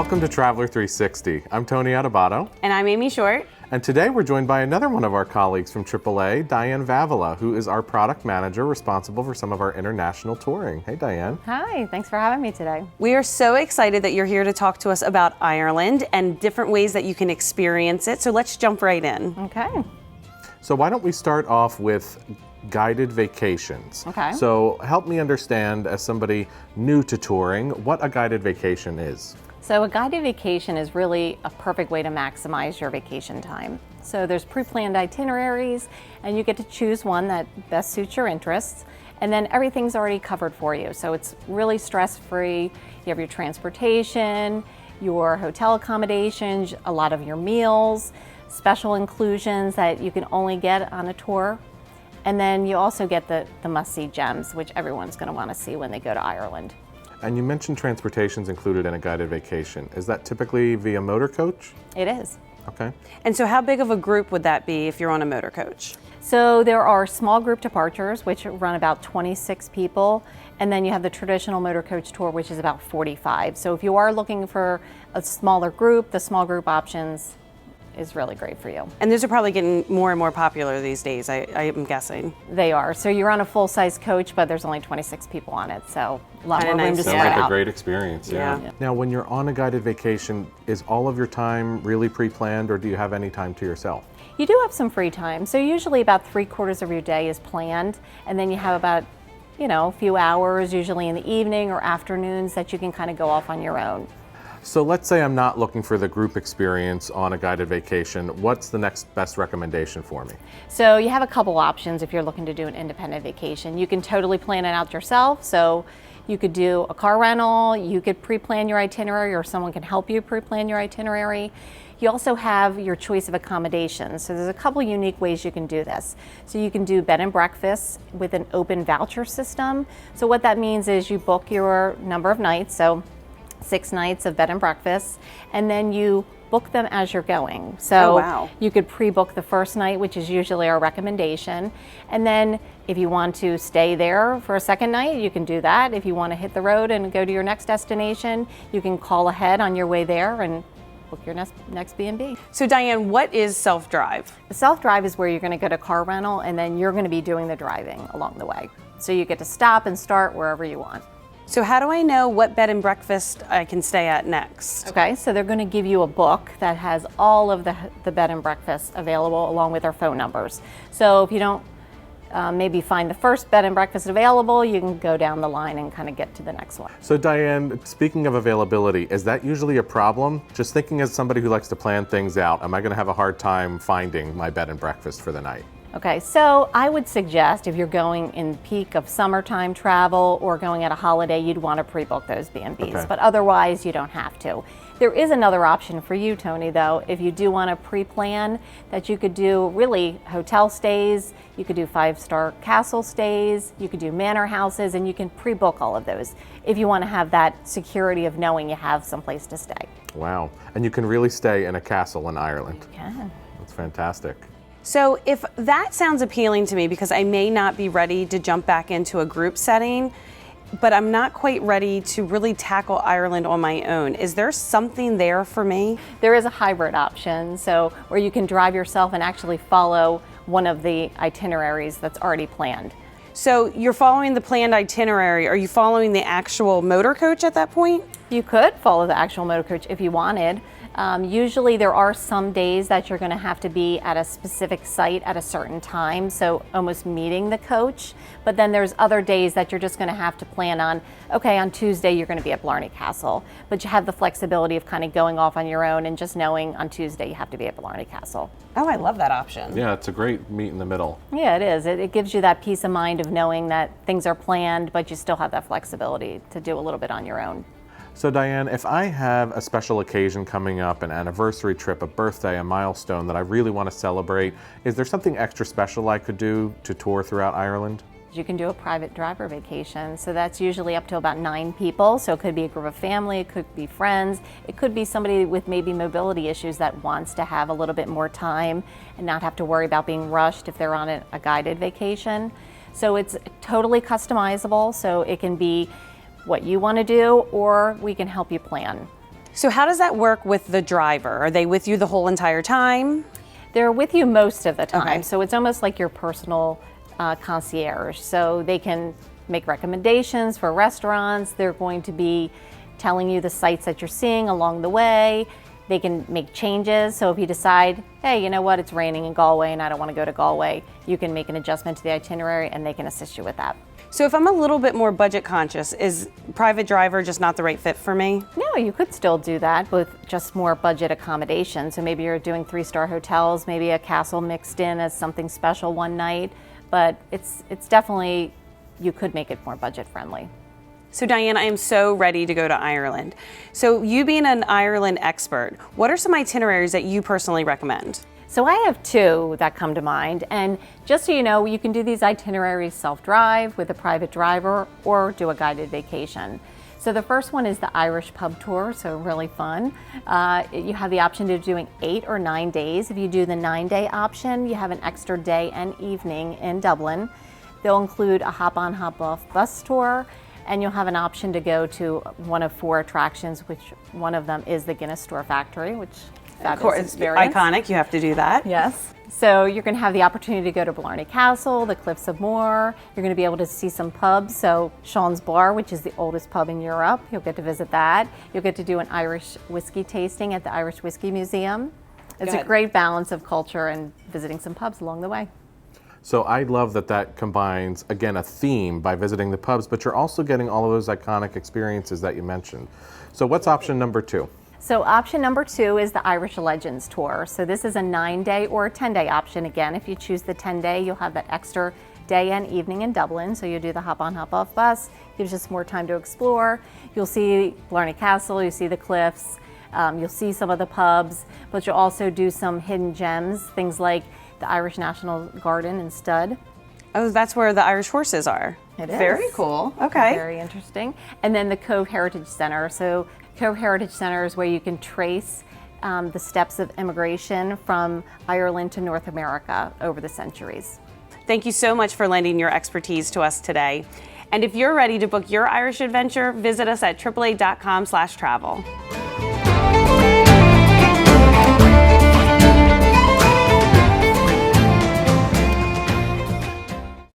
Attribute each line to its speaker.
Speaker 1: Welcome to Traveler 360. I'm Tony Adebato.
Speaker 2: And I'm Amy Short.
Speaker 1: And today we're joined by another one of our colleagues from AAA, Dianne Vavala, who is our product manager responsible for some of our international touring. Hey, Dianne.
Speaker 3: Hi, thanks for having me today.
Speaker 2: We are so excited that you're here to talk to us about Ireland and different ways that you can experience it. So let's jump right in.
Speaker 3: Okay.
Speaker 1: So why don't we start off with guided vacations.
Speaker 3: Okay.
Speaker 1: So help me understand, as somebody new to touring, what a guided vacation is.
Speaker 3: So a guided vacation is really a perfect way to maximize your vacation time. So there's pre-planned itineraries, and you get to choose one that best suits your interests, and then everything's already covered for you. So it's really stress-free. You have your transportation, your hotel accommodations, a lot of your meals, special inclusions that you can only get on a tour. And then you also get the must-see gems, which everyone's going to want to see when they go to Ireland.
Speaker 1: And you mentioned transportation's included in a guided vacation. Is that typically via motor coach?
Speaker 3: It is.
Speaker 1: Okay.
Speaker 2: And so how big of a group would that be if you're on a motor coach?
Speaker 3: So there are small group departures, which run about 26 people, and then you have the traditional motor coach tour, which is about 45. So if you are looking for a smaller group, the small group options is really great for you.
Speaker 2: And those are probably getting more and more popular these days, I am guessing.
Speaker 3: They are. So you're on a full-size coach, but there's only 26 people on it, so a lot
Speaker 2: Kinda
Speaker 3: more room
Speaker 2: nice.
Speaker 3: to
Speaker 1: Sounds
Speaker 3: spread
Speaker 1: like a
Speaker 3: out.
Speaker 1: great experience, yeah.
Speaker 2: Yeah.
Speaker 1: Now, when you're on a guided vacation, is all of your time really pre-planned, or do you have any time to yourself?
Speaker 3: You do have some free time. So usually about 3/4 of your day is planned, and then you have about, a few hours, usually in the evening or afternoons, that you can kind of go off on your own.
Speaker 1: So let's say I'm not looking for the group experience on a guided vacation. What's the next best recommendation for me?
Speaker 3: So you have a couple options if you're looking to do an independent vacation. You can totally plan it out yourself. So you could do a car rental, you could pre-plan your itinerary, or someone can help you pre-plan your itinerary. You also have your choice of accommodations. So there's a couple unique ways you can do this. So you can do bed and breakfast with an open voucher system. So what that means is you book your number of nights, so 6 nights of bed and breakfast, and then you book them as you're going. So
Speaker 2: Oh, wow.
Speaker 3: you could pre-book the first night, which is usually our recommendation, and then if you want to stay there for a second night, you can do that. If you want to hit the road and go to your next destination, you can call ahead on your way there and book your next B&B.
Speaker 2: So Dianne, what is self-drive?
Speaker 3: Self-drive is where you're going to go to car rental, and then you're going to be doing the driving along the way. So you get to stop and start wherever you want.
Speaker 2: So how do I know what bed and breakfast I can stay at next?
Speaker 3: Okay, so they're going to give you a book that has all of the bed and breakfast available along with our phone numbers. So if you don't maybe find the first bed and breakfast available, you can go down the line and kind of get to the next one.
Speaker 1: So Dianne, speaking of availability, is that usually a problem? Just thinking as somebody who likes to plan things out, am I going to have a hard time finding my bed and breakfast for the night?
Speaker 3: Okay, so I would suggest if you're going in peak of summertime travel or going at a holiday, you'd want to pre-book those B&Bs,
Speaker 1: Okay.
Speaker 3: but otherwise you don't have to. There is another option for you, Tony, though, if you do want to pre-plan, that you could do really hotel stays, you could do 5-star castle stays, you could do manor houses, and you can pre-book all of those if you want to have that security of knowing you have someplace to stay.
Speaker 1: Wow. And you can really stay in a castle in Ireland.
Speaker 3: You can.
Speaker 1: That's fantastic.
Speaker 2: So if that sounds appealing to me, because I may not be ready to jump back into a group setting, but I'm not quite ready to really tackle Ireland on my own, is there something there for me?
Speaker 3: There is a hybrid option, so where you can drive yourself and actually follow one of the itineraries that's already planned.
Speaker 2: So you're following the planned itinerary. Are you following the actual motor coach at that point?
Speaker 3: You could follow the actual motor coach if you wanted. Usually there are some days that you're going to have to be at a specific site at a certain time, so almost meeting the coach. But then there's other days that you're just going to have to plan on, okay, on Tuesday you're going to be at Blarney Castle. But you have the flexibility of kind of going off on your own and just knowing on Tuesday you have to be at Blarney Castle.
Speaker 2: Oh, I love that option.
Speaker 1: Yeah, it's a great meet in the middle.
Speaker 3: Yeah, it is. It gives you that peace of mind of knowing that things are planned, but you still have that flexibility to do a little bit on your own.
Speaker 1: So Dianne, if I have a special occasion coming up, an anniversary trip, a birthday, a milestone that I really want to celebrate, is there something extra special I could do to tour throughout Ireland?
Speaker 3: You can do a private driver vacation, so that's usually up to about 9 people. So it could be a group of family, it could be friends, it could be somebody with maybe mobility issues that wants to have a little bit more time and not have to worry about being rushed if they're on a guided vacation. So it's totally customizable, so it can be what you want to do, or we can help you plan.
Speaker 2: So how does that work with the driver? Are they with you the whole entire time?
Speaker 3: They're with you most of the time,
Speaker 2: Okay.
Speaker 3: so it's almost like your personal concierge. So they can make recommendations for restaurants. They're going to be telling you the sights that you're seeing along the way. They can make changes. So if you decide, hey, you know what, it's raining in Galway and I don't want to go to Galway, you can make an adjustment to the itinerary and they can assist you with that.
Speaker 2: So if I'm a little bit more budget conscious, is private driver just not the right fit for me?
Speaker 3: No, you could still do that with just more budget accommodation. So maybe you're doing 3-star hotels, maybe a castle mixed in as something special one night, but it's definitely, you could make it more budget friendly.
Speaker 2: So Dianne, I am so ready to go to Ireland. So you being an Ireland expert, what are some itineraries that you personally recommend?
Speaker 3: So I have 2 that come to mind, and just so you know, you can do these itineraries self-drive with a private driver or do a guided vacation. So the first one is the Irish pub tour, so really fun. You have the option of doing 8 or 9 days. If you do the 9-day option, you have an extra day and evening in Dublin. They'll include a hop-on, hop-off bus tour, and you'll have an option to go to one of 4 attractions, which one of them is the Guinness Store Factory, which
Speaker 2: Of course, it's iconic, you have to do that.
Speaker 3: Yes. So you're going to have the opportunity to go to Blarney Castle, the Cliffs of Moher. You're going to be able to see some pubs. So Sean's Bar, which is the oldest pub in Europe, you'll get to visit that. You'll get to do an Irish whiskey tasting at the Irish Whiskey Museum. It's a
Speaker 2: Good.
Speaker 3: great balance of culture and visiting some pubs along the way.
Speaker 1: So I love that that combines, again, a theme by visiting the pubs, but you're also getting all of those iconic experiences that you mentioned. So what's option number 2?
Speaker 3: So option number 2 is the Irish Legends Tour. So this is a 9-day or a 10-day option. Again, if you choose the 10-day, you'll have that extra day and evening in Dublin. So you do the hop-on, hop-off bus. Gives you some more time to explore. You'll see Blarney Castle, you'll see the cliffs, you'll see some of the pubs, but you'll also do some hidden gems, things like the Irish National Garden and Stud.
Speaker 2: Oh, that's where the Irish horses are.
Speaker 3: It is.
Speaker 2: Very cool. Okay.
Speaker 3: Very interesting. And then the Cove Heritage Center. So Cove Heritage Center is where you can trace the steps of immigration from Ireland to North America over the centuries.
Speaker 2: Thank you so much for lending your expertise to us today. And if you're ready to book your Irish adventure, visit us at AAA.com/travel.